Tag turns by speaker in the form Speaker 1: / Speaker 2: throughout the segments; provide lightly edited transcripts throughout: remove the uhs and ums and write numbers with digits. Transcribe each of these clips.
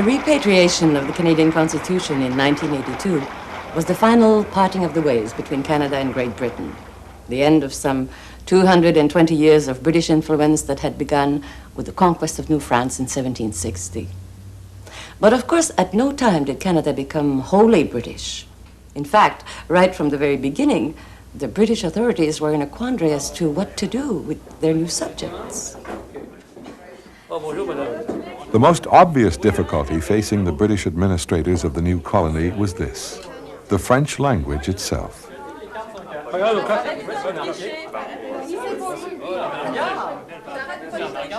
Speaker 1: The repatriation of the Canadian Constitution in 1982 was the final parting of the ways between Canada and Great Britain. The end of some 220 years of British influence that had begun with the conquest of New France in 1760. But of course, at no time did Canada become wholly British. In fact, right from the very beginning, the British authorities were in a quandary as to what to do with their new subjects.
Speaker 2: The most obvious difficulty facing the British administrators of the new colony was this: the French language itself.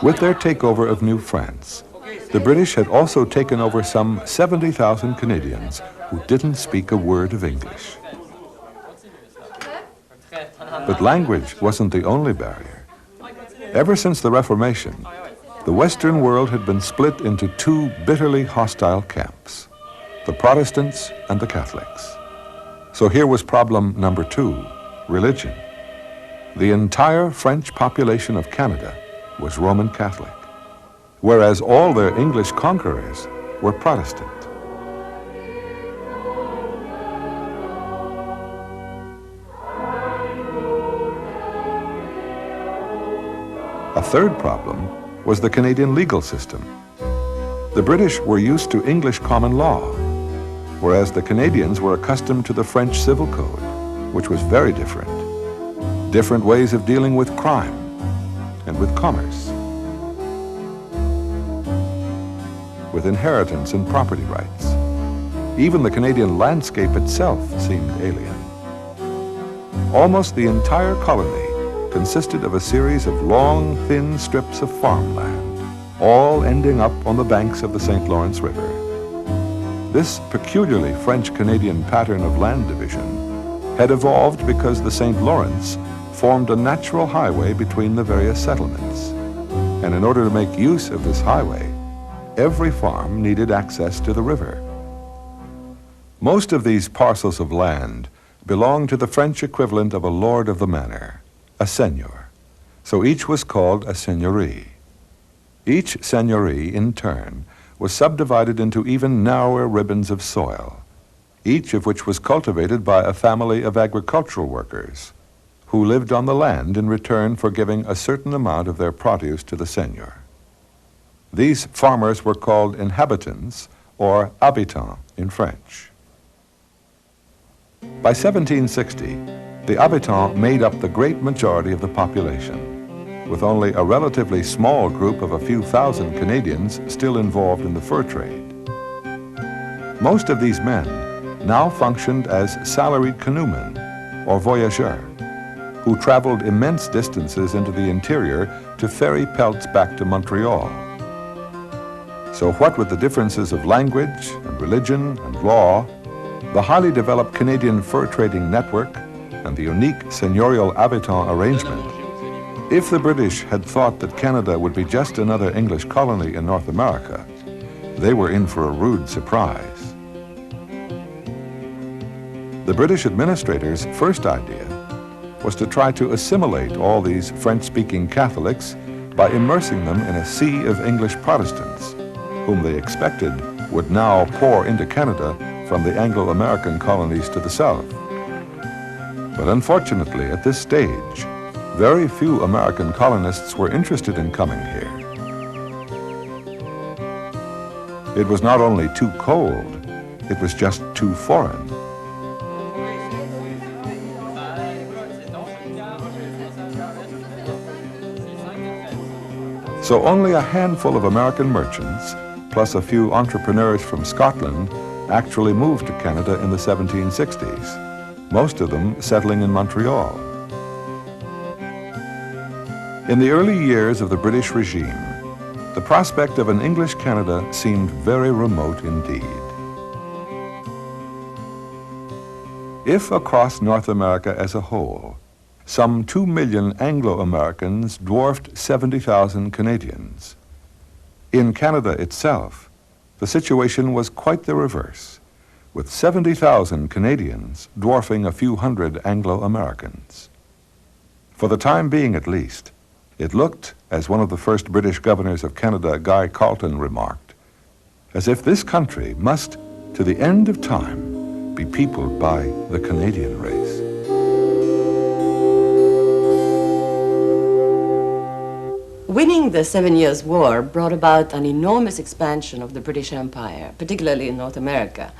Speaker 2: With their takeover of New France, the British had also taken over some 70,000 Canadians who didn't speak a word of English. But language wasn't the only barrier. Ever since the Reformation, the Western world had been split into two bitterly hostile camps, the Protestants and the Catholics. So here was problem number two, religion. The entire French population of Canada was Roman Catholic, whereas all their English conquerors were Protestant. A third problem was the Canadian legal system. The British were used to English common law, whereas the Canadians were accustomed to the French civil code, which was very different. Different ways of dealing with crime and with commerce, with inheritance and property rights. Even the Canadian landscape itself seemed alien. Almost the entire colony consisted of a series of long, thin strips of farmland, all ending up on the banks of the St. Lawrence River. This peculiarly French-Canadian pattern of land division had evolved because the St. Lawrence formed a natural highway between the various settlements. And in order to make use of this highway, every farm needed access to the river. Most of these parcels of land belonged to the French equivalent of a lord of the manor, a seigneur. So each was called a seigneurie. Each seigneurie, in turn, was subdivided into even narrower ribbons of soil, each of which was cultivated by a family of agricultural workers who lived on the land in return for giving a certain amount of their produce to the seigneur. These farmers were called inhabitants, or habitants in French. By 1760, the habitants made up the great majority of the population, with only a relatively small group of a few thousand Canadians still involved in the fur trade. Most of these men now functioned as salaried canoemen, or voyageurs, who traveled immense distances into the interior to ferry pelts back to Montreal. So what with the differences of language and religion and law, the highly developed Canadian fur trading network, and the unique seigneurial habitant arrangement, if the British had thought that Canada would be just another English colony in North America, they were in for a rude surprise. The British administrators' first idea was to try to assimilate all these French-speaking Catholics by immersing them in a sea of English Protestants, whom they expected would now pour into Canada from the Anglo-American colonies to the south. But unfortunately, at this stage, very few American colonists were interested in coming here. It was not only too cold, it was just too foreign. So only a handful of American merchants, plus a few entrepreneurs from Scotland, actually moved to Canada in the 1760s. Most of them settling in Montreal. In the early years of the British regime, the prospect of an English Canada seemed very remote indeed. If across North America as a whole, some 2 million Anglo-Americans dwarfed 70,000 Canadians, in Canada itself, the situation was quite the reverse, with 70,000 Canadians dwarfing a few hundred Anglo-Americans. For the time being at least, it looked, as one of the first British governors of Canada, Guy Carleton, remarked, as if this country must, to the end of time, be peopled by the Canadian race.
Speaker 1: Winning the 7 Years' War brought about an enormous expansion of the British Empire, particularly in North America.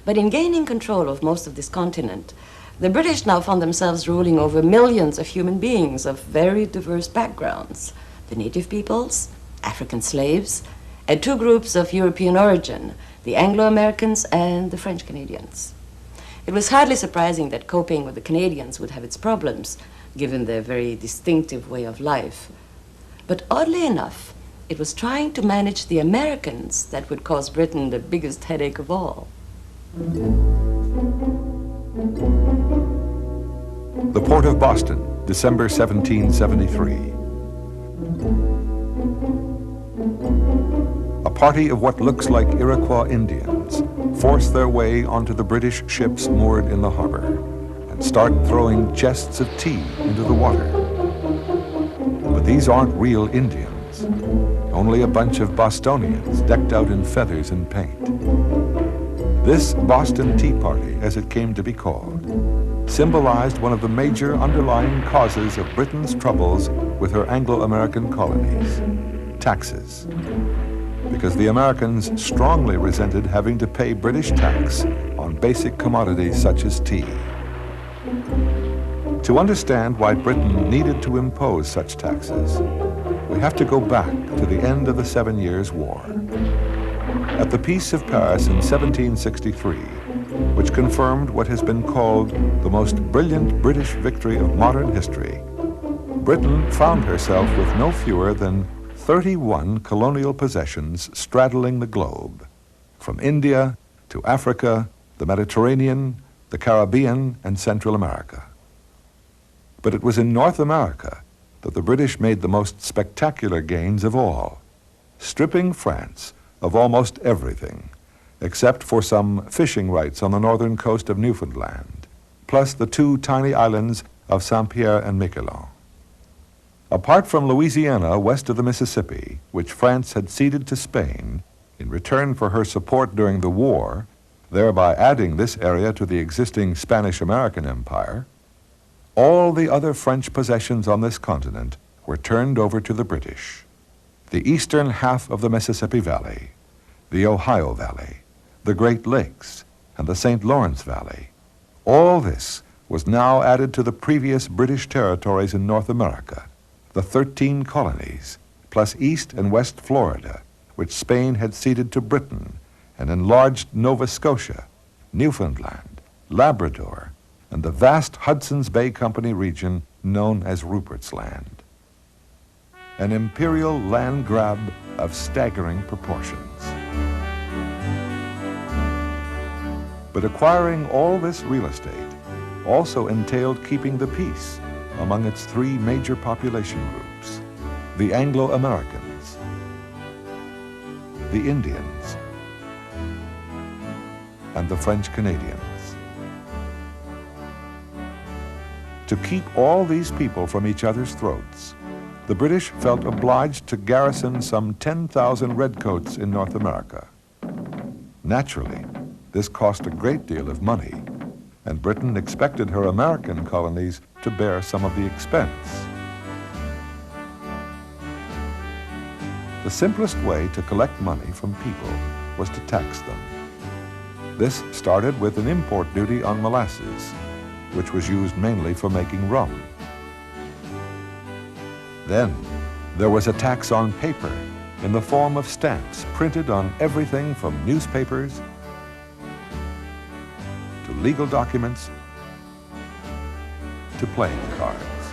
Speaker 1: But in gaining control of most of this continent, the British now found themselves ruling over millions of human beings of very diverse backgrounds: the native peoples, African slaves, and two groups of European origin, the Anglo-Americans and the French Canadians. It was hardly surprising that coping with the Canadians would have its problems, given their very distinctive way of life. But oddly enough, it was trying to manage the Americans that would cause Britain the biggest headache of all.
Speaker 2: The port of Boston, December 1773. A party of what looks like Iroquois Indians force their way onto the British ships moored in the harbor and start throwing chests of tea into the water. But these aren't real Indians, only a bunch of Bostonians decked out in feathers and paint. This Boston Tea Party, as it came to be called, symbolized one of the major underlying causes of Britain's troubles with her Anglo-American colonies: taxes. Because the Americans strongly resented having to pay British tax on basic commodities such as tea. To understand why Britain needed to impose such taxes, we have to go back to the end of the 7 Years' War. At the Peace of Paris in 1763, which confirmed what has been called the most brilliant British victory of modern history, Britain found herself with no fewer than 31 colonial possessions straddling the globe, from India to Africa, the Mediterranean, the Caribbean, and Central America. But it was in North America that the British made the most spectacular gains of all, stripping France of almost everything, except for some fishing rights on the northern coast of Newfoundland, plus the two tiny islands of Saint-Pierre and Miquelon. Apart from Louisiana west of the Mississippi, which France had ceded to Spain in return for her support during the war, thereby adding this area to the existing Spanish-American Empire, all the other French possessions on this continent were turned over to the British. The eastern half of the Mississippi Valley, the Ohio Valley, the Great Lakes, and the St. Lawrence Valley. All this was now added to the previous British territories in North America, the 13 colonies, plus East and West Florida, which Spain had ceded to Britain, and enlarged Nova Scotia, Newfoundland, Labrador, and the vast Hudson's Bay Company region known as Rupert's Land. An imperial land grab of staggering proportions. But acquiring all this real estate also entailed keeping the peace among its three major population groups: the Anglo-Americans, the Indians, and the French Canadians. To keep all these people from each other's throats, the British felt obliged to garrison some 10,000 redcoats in North America. Naturally, this cost a great deal of money, and Britain expected her American colonies to bear some of the expense. The simplest way to collect money from people was to tax them. This started with an import duty on molasses, which was used mainly for making rum. Then there was a tax on paper in the form of stamps printed on everything from newspapers to legal documents to playing cards.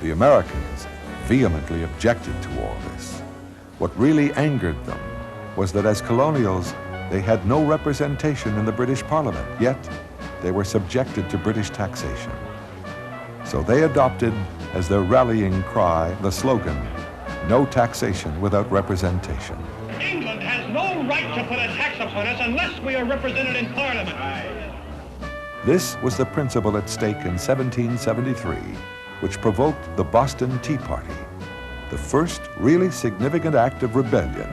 Speaker 2: The Americans vehemently objected to all this. What really angered them was that as colonials, they had no representation in the British Parliament, yet they were subjected to British taxation. So they adopted as their rallying cry the slogan, "No taxation without representation."
Speaker 3: England has no right to put a tax upon us unless we are represented in Parliament.
Speaker 2: This was the principle at stake in 1773, which provoked the Boston Tea Party, the first really significant act of rebellion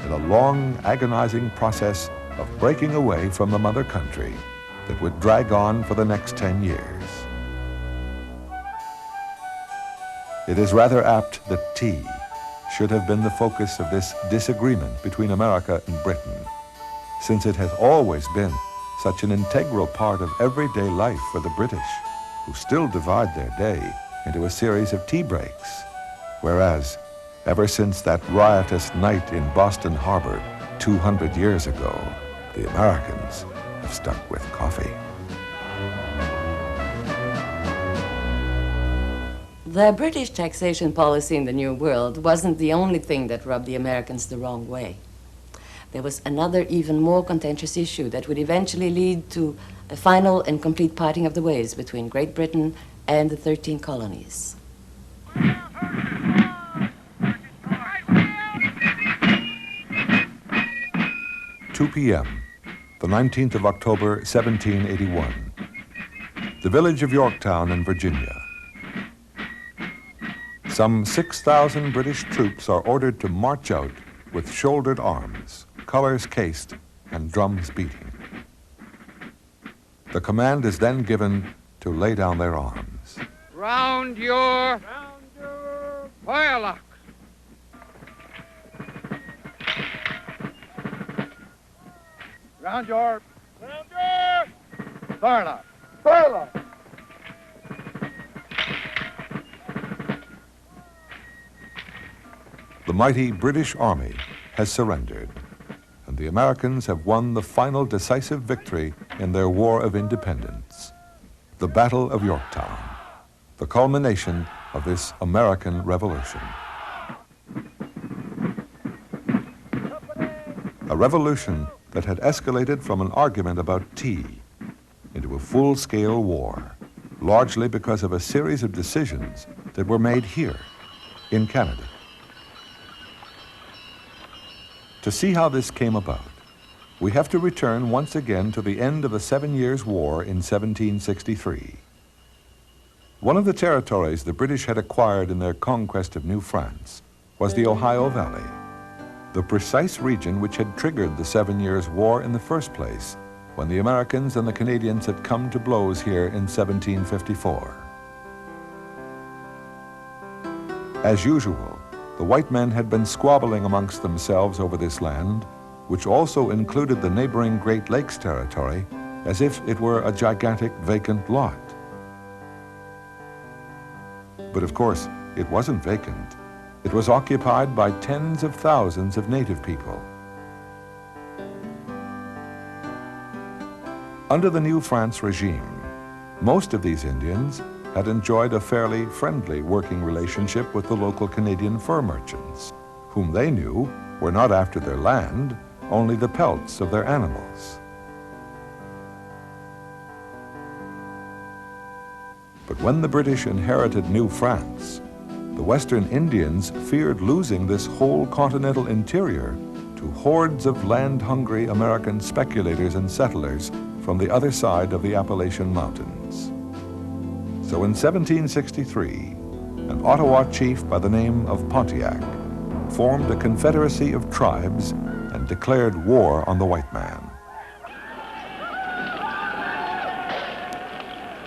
Speaker 2: in a long, agonizing process of breaking away from the mother country that would drag on for the next 10 years. It is rather apt that tea should have been the focus of this disagreement between America and Britain, since it has always been such an integral part of everyday life for the British, who still divide their day into a series of tea breaks, whereas ever since that riotous night in Boston Harbor 200 years ago, the Americans have stuck with coffee.
Speaker 1: The British taxation policy in the New World wasn't the only thing that rubbed the Americans the wrong way. There was another even more contentious issue that would eventually lead to a final and complete parting of the ways between Great Britain and the 13 colonies.
Speaker 2: 2 p.m., the 19th of October, 1781. The village of Yorktown in Virginia. Some 6,000 British troops are ordered to march out with shouldered arms, colors cased, and drums beating. The command is then given to lay down their arms.
Speaker 4: Round your firelocks. Round your firelocks. Firelocks.
Speaker 2: The mighty British Army has surrendered, and the Americans have won the final decisive victory in their War of Independence, the Battle of Yorktown, the culmination of this American Revolution. A revolution that had escalated from an argument about tea into a full-scale war, largely because of a series of decisions that were made here in Canada. To see how this came about, we have to return once again to the end of the 7 Years' War in 1763. One of the territories the British had acquired in their conquest of New France was the Ohio Valley, the precise region which had triggered the 7 Years' War in the first place, when the Americans and the Canadians had come to blows here in 1754. As usual, the white men had been squabbling amongst themselves over this land, which also included the neighboring Great Lakes territory, as if it were a gigantic vacant lot. But of course, it wasn't vacant. It was occupied by tens of thousands of native people. Under the New France regime, most of these Indians had enjoyed a fairly friendly working relationship with the local Canadian fur merchants, whom they knew were not after their land, only the pelts of their animals. But when the British inherited New France, the Western Indians feared losing this whole continental interior to hordes of land-hungry American speculators and settlers from the other side of the Appalachian Mountains. So in 1763, an Ottawa chief by the name of Pontiac formed a confederacy of tribes and declared war on the white man.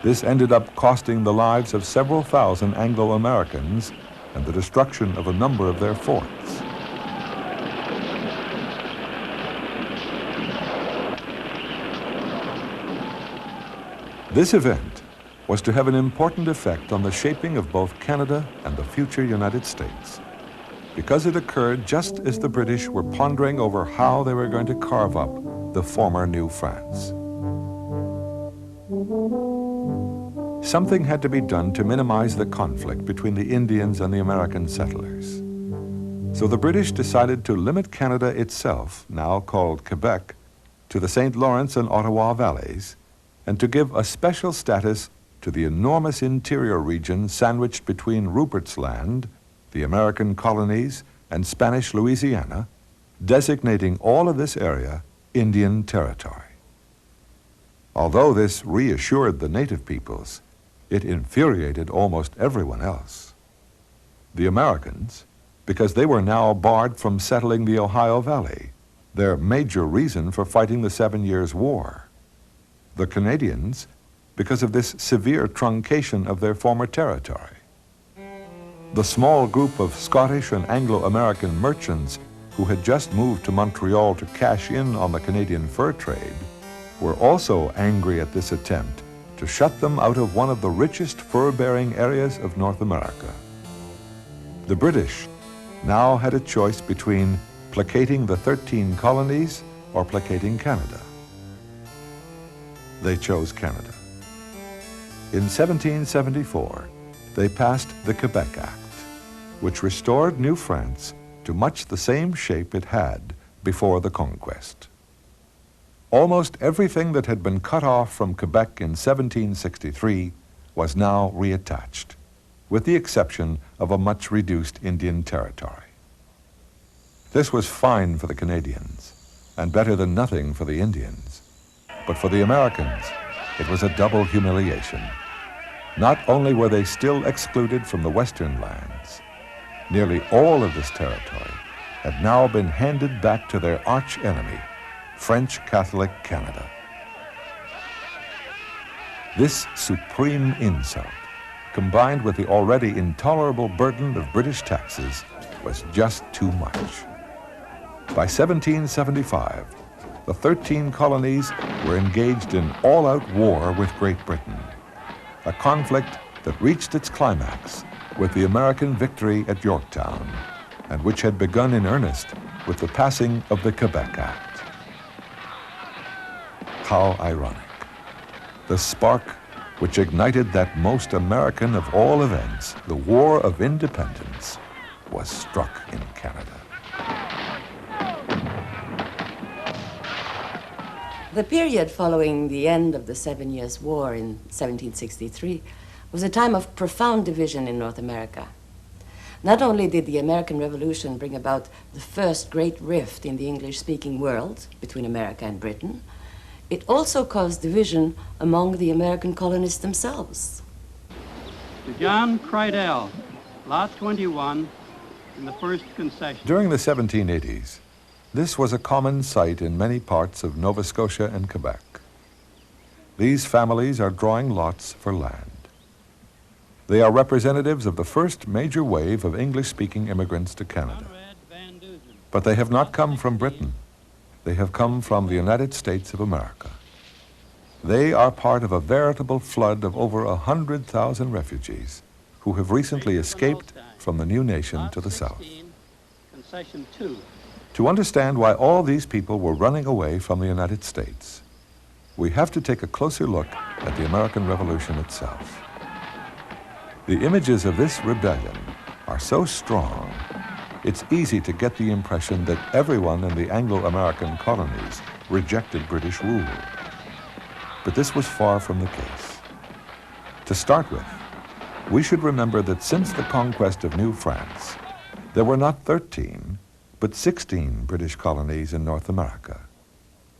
Speaker 2: This ended up costing the lives of several thousand Anglo-Americans and the destruction of a number of their forts. This event was to have an important effect on the shaping of both Canada and the future United States, because it occurred just as the British were pondering over how they were going to carve up the former New France. Something had to be done to minimize the conflict between the Indians and the American settlers. So the British decided to limit Canada itself, now called Quebec, to the St. Lawrence and Ottawa valleys, and to give a special status to the enormous interior region sandwiched between Rupert's Land, the American colonies, and Spanish Louisiana, designating all of this area Indian Territory. Although this reassured the native peoples, it infuriated almost everyone else. The Americans, because they were now barred from settling the Ohio Valley, their major reason for fighting the 7 Years' War. The Canadians, because of this severe truncation of their former territory. The small group of Scottish and Anglo-American merchants who had just moved to Montreal to cash in on the Canadian fur trade were also angry at this attempt to shut them out of one of the richest fur-bearing areas of North America. The British now had a choice between placating the 13 colonies or placating Canada. They chose Canada. In 1774, they passed the Quebec Act, which restored New France to much the same shape it had before the conquest. Almost everything that had been cut off from Quebec in 1763 was now reattached, with the exception of a much reduced Indian territory. This was fine for the Canadians, and better than nothing for the Indians. But for the Americans, it was a double humiliation. Not only were they still excluded from the western lands, nearly all of this territory had now been handed back to their arch enemy, French Catholic Canada. This supreme insult, combined with the already intolerable burden of British taxes, was just too much. By 1775, the 13 colonies were engaged in all-out war with Great Britain, a conflict that reached its climax with the American victory at Yorktown, and which had begun in earnest with the passing of the Quebec Act. How ironic. The spark which ignited that most American of all events, the War of Independence, was struck in Canada.
Speaker 1: The period following the end of the 7 Years' War in 1763 was a time of profound division in North America. Not only did the American Revolution bring about the first great rift in the English-speaking world between America and Britain, it also caused division among the American colonists themselves.
Speaker 5: To John Crydell, Lot 21, in the first concession.
Speaker 2: During the 1780s, this was a common sight in many parts of Nova Scotia and Quebec. These families are drawing lots for land. They are representatives of the first major wave of English-speaking immigrants to Canada. But they have not come from Britain. They have come from the United States of America. They are part of a veritable flood of over 100,000 refugees who have recently escaped from the new nation to the south.
Speaker 5: Concession 2.
Speaker 2: To understand why all these people were running away from the United States, we have to take a closer look at the American Revolution itself. The images of this rebellion are so strong, it's easy to get the impression that everyone in the Anglo-American colonies rejected British rule. But this was far from the case. To start with, we should remember that since the conquest of New France, there were not 13, but 16 British colonies in North America.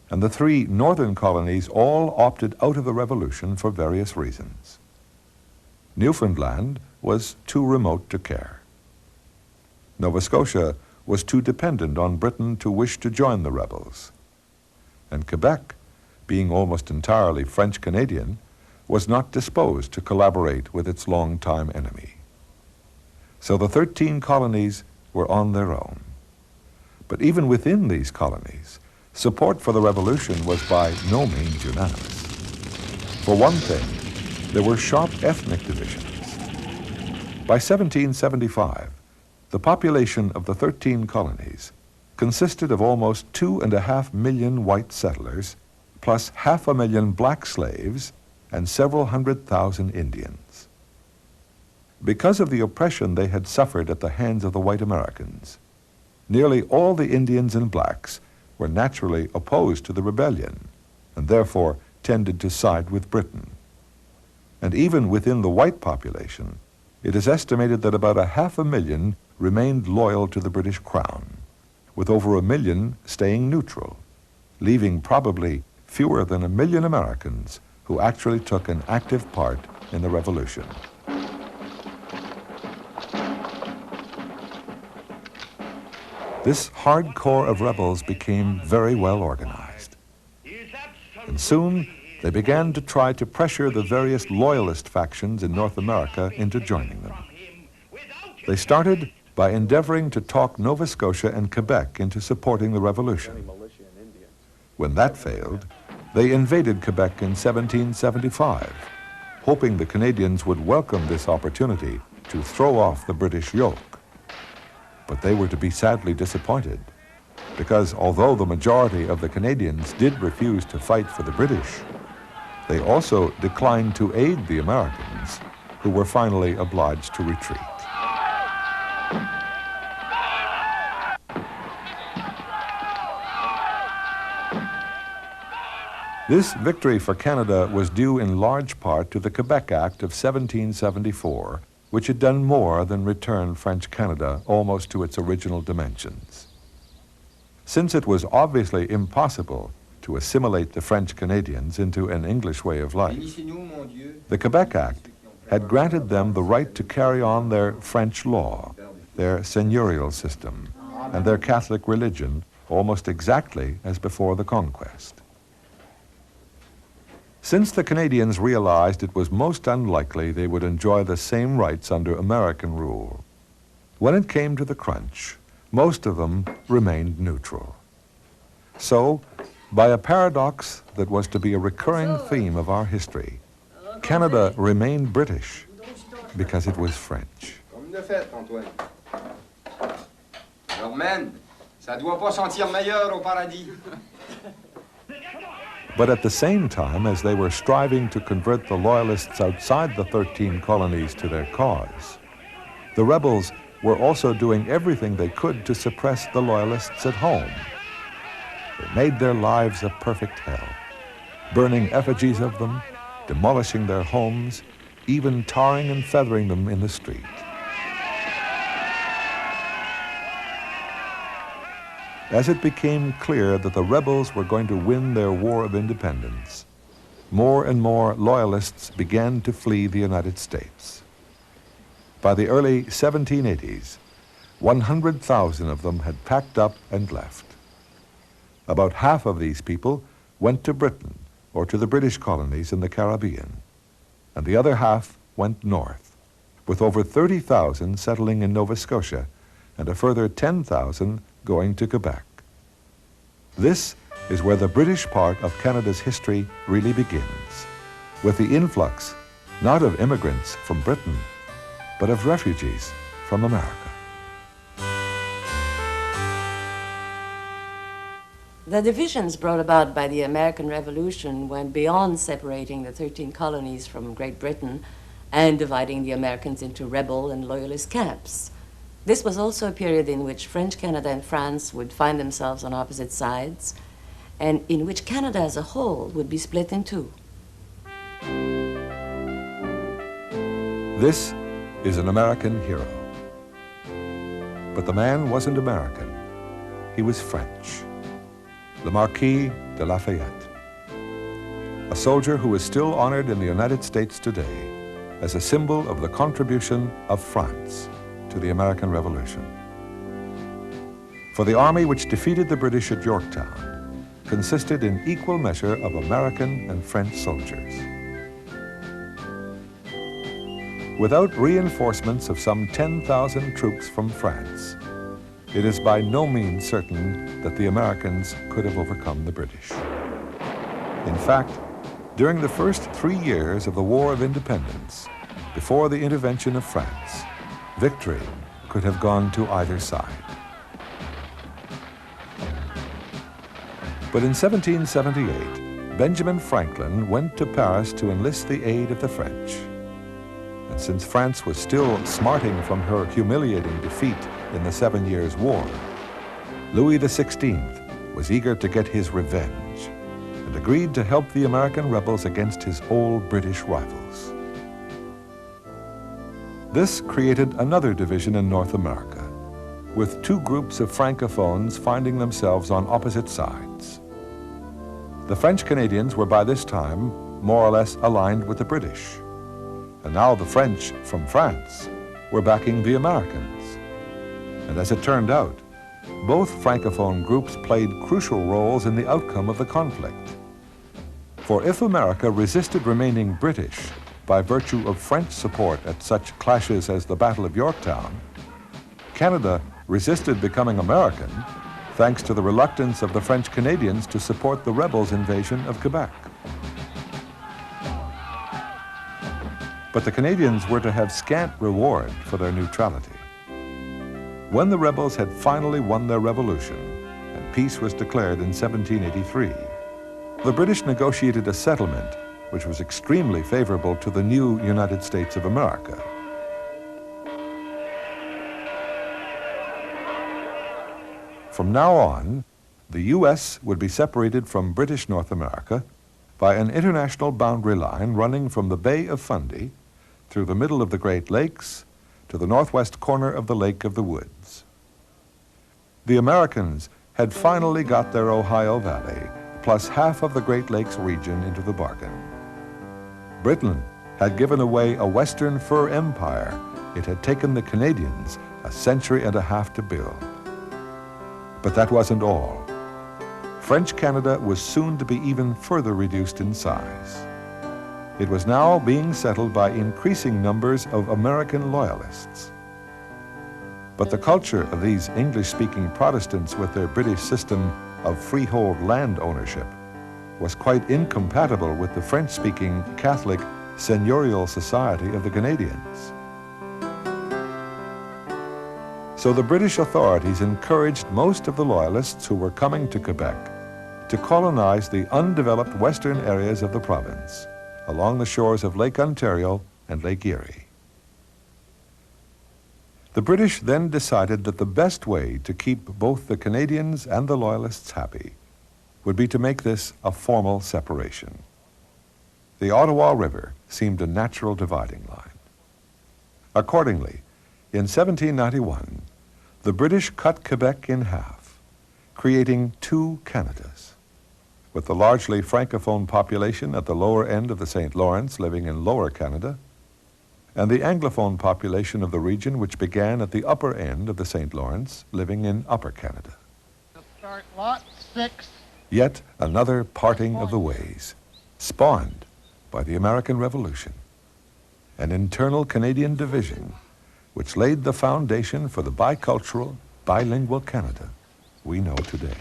Speaker 2: And the 3 northern colonies all opted out of the Revolution for various reasons. Newfoundland was too remote to care. Nova Scotia was too dependent on Britain to wish to join the rebels. And Quebec, being almost entirely French-Canadian, was not disposed to collaborate with its longtime enemy. So the 13 colonies were on their own. But even within these colonies, support for the revolution was by no means unanimous. For one thing, there were sharp ethnic divisions. By 1775, the population of the 13 colonies consisted of almost 2.5 million white settlers, plus 500,000 black slaves and several 100,000 Indians. Because of the oppression they had suffered at the hands of the white Americans, nearly all the Indians and blacks were naturally opposed to the rebellion and therefore tended to side with Britain. And even within the white population, it is estimated that about 500,000 remained loyal to the British Crown, with over 1 million staying neutral, leaving probably fewer than 1 million Americans who actually took an active part in the Revolution. This hard core of rebels became very well organized. And soon, they began to try to pressure the various loyalist factions in North America into joining them. They started by endeavoring to talk Nova Scotia and Quebec into supporting the revolution. When that failed, they invaded Quebec in 1775, hoping the Canadians would welcome this opportunity to throw off the British yoke. But they were to be sadly disappointed, because although the majority of the Canadians did refuse to fight for the British, they also declined to aid the Americans, who were finally obliged to retreat. This victory for Canada was due in large part to the Quebec Act of 1774, which had done more than return French Canada almost to its original dimensions. Since it was obviously impossible to assimilate the French Canadians into an English way of life, the Quebec Act had granted them the right to carry on their French law, their seigneurial system, and their Catholic religion almost exactly as before the conquest. Since the Canadians realized it was most unlikely they would enjoy the same rights under American rule, when it came to the crunch, most of them remained neutral. So, by a paradox that was to be a recurring theme of our history, Canada remained British because it was French.
Speaker 6: Comme de fait, Antoine. Alors, man, ça doit pas sentir meilleur au paradis.
Speaker 2: But at the same time, as they were striving to convert the loyalists outside the 13 colonies to their cause, the rebels were also doing everything they could to suppress the loyalists at home. They made their lives a perfect hell, burning effigies of them, demolishing their homes, even tarring and feathering them in the street. As it became clear that the rebels were going to win their war of independence, more and more loyalists began to flee the United States. By the early 1780s, 100,000 of them had packed up and left. About half of these people went to Britain or to the British colonies in the Caribbean, and the other half went north, with over 30,000 settling in Nova Scotia and a further 10,000 going to Quebec. This is where the British part of Canada's history really begins, with the influx not of immigrants from Britain, but of refugees from America.
Speaker 1: The divisions brought about by the American Revolution went beyond separating the 13 colonies from Great Britain and dividing the Americans into rebel and loyalist camps. This was also a period in which French Canada and France would find themselves on opposite sides, and in which Canada as a whole would be split in two.
Speaker 2: This is an American hero. But the man wasn't American. He was French. The Marquis de Lafayette, a soldier who is still honored in the United States today as a symbol of the contribution of France to the American Revolution. For the army which defeated the British at Yorktown consisted in equal measure of American and French soldiers. Without reinforcements of some 10,000 troops from France, it is by no means certain that the Americans could have overcome the British. In fact, during the first 3 years of the War of Independence, before the intervention of France, victory could have gone to either side. But in 1778, Benjamin Franklin went to Paris to enlist the aid of the French. And since France was still smarting from her humiliating defeat in the 7 Years' War, Louis XVI was eager to get his revenge and agreed to help the American rebels against his old British rivals. This created another division in North America, with two groups of Francophones finding themselves on opposite sides. The French Canadians were by this time more or less aligned with the British, and now the French from France were backing the Americans. And as it turned out, both Francophone groups played crucial roles in the outcome of the conflict. For if America resisted remaining British by virtue of French support at such clashes as the Battle of Yorktown, Canada resisted becoming American thanks to the reluctance of the French Canadians to support the rebels' invasion of Quebec. But the Canadians were to have scant reward for their neutrality. When the rebels had finally won their revolution and peace was declared in 1783, the British negotiated a settlement which was extremely favorable to the new United States of America. From now on, the U.S. would be separated from British North America by an international boundary line running from the Bay of Fundy through the middle of the Great Lakes to the northwest corner of the Lake of the Woods. The Americans had finally got their Ohio Valley, plus half of the Great Lakes region into the bargain. Britain had given away a Western fur empire it had taken the Canadians a century and a half to build. But that wasn't all. French Canada was soon to be even further reduced in size. It was now being settled by increasing numbers of American loyalists. But the culture of these English-speaking Protestants with their British system of freehold land ownership was quite incompatible with the French-speaking Catholic seigneurial society of the Canadians. So the British authorities encouraged most of the loyalists who were coming to Quebec to colonize the undeveloped western areas of the province along the shores of Lake Ontario and Lake Erie. The British then decided that the best way to keep both the Canadians and the Loyalists happy would be to make this a formal separation. The Ottawa River seemed a natural dividing line. Accordingly, in 1791, the British cut Quebec in half, creating two Canadas, with the largely Francophone population at the lower end of the St. Lawrence living in Lower Canada, and the Anglophone population of the region which began at the upper end of the St. Lawrence living in Upper Canada.
Speaker 4: Start lot 6.
Speaker 2: Yet another parting of the ways, spawned by the American Revolution, an internal Canadian division which laid the foundation for the bicultural, bilingual Canada we know today.